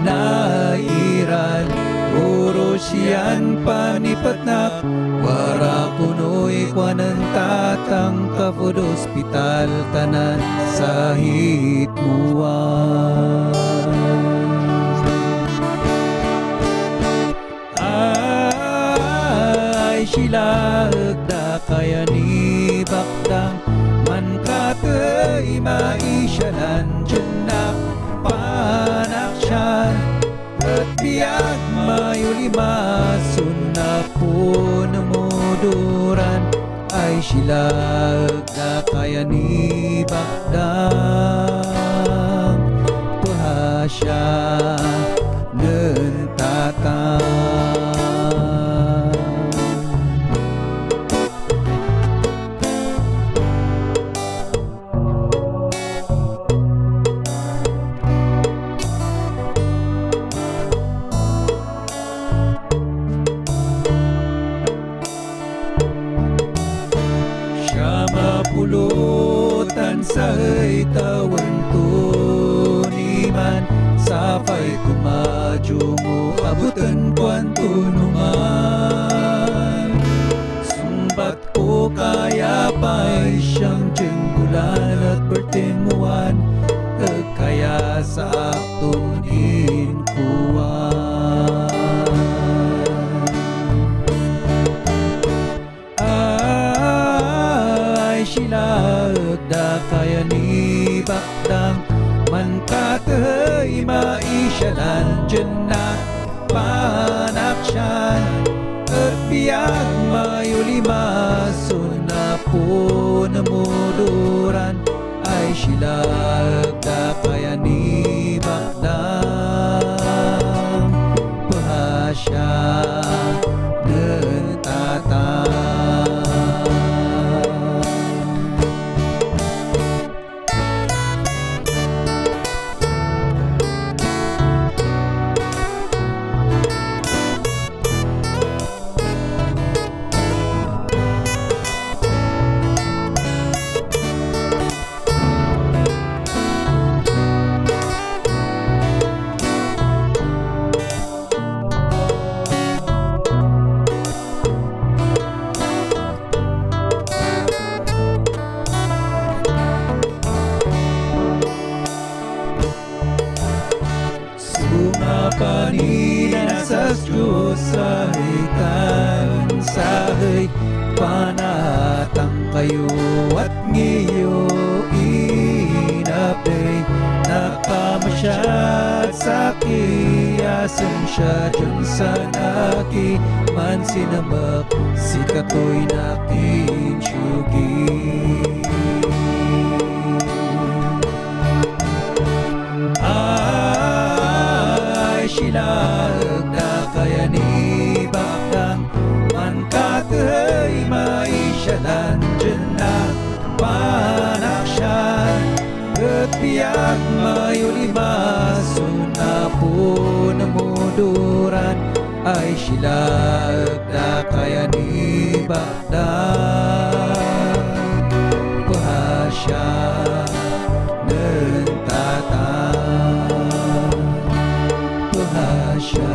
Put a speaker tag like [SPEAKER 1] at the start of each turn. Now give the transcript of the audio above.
[SPEAKER 1] nairan uro siyan panipatnak wara kuno'y kwanan tatang kapod ospital tanan sa hitmuan. Ay sila agda kaya ni bakdang man katay maisyalan dyanak panak siya at biyak mayulimasun na po namuduran ay sila agda kaya ni bakdang pahasya ng tatang. Mapulutan sa tawan tuniman sapay kumadyo mo abutan kwanto numan sumbat ko kaya pa'y siyang jenggulan at bertemuan kaya sa akton inkuan. Sila agda kaya ni bakdang man katay maisyalan dyanak panak siya at biyak mayulimasun na po namuduran ay sila agda kaya ni bakdang pahasya ng tatang. Panina sa Diyos sa hitan sahay panatang kayo at ngayo inapay nakamasyad sa kiyasan siya dyan sa naki man sinabak si katoy nakinsyugi. Sila agda kaya ni bakdang man katay maisyalan dyanak panak siya at biyak mayulimasun na po namuduran ay sila agda kaya ni bakdang pahasya ng tatang. Pahasya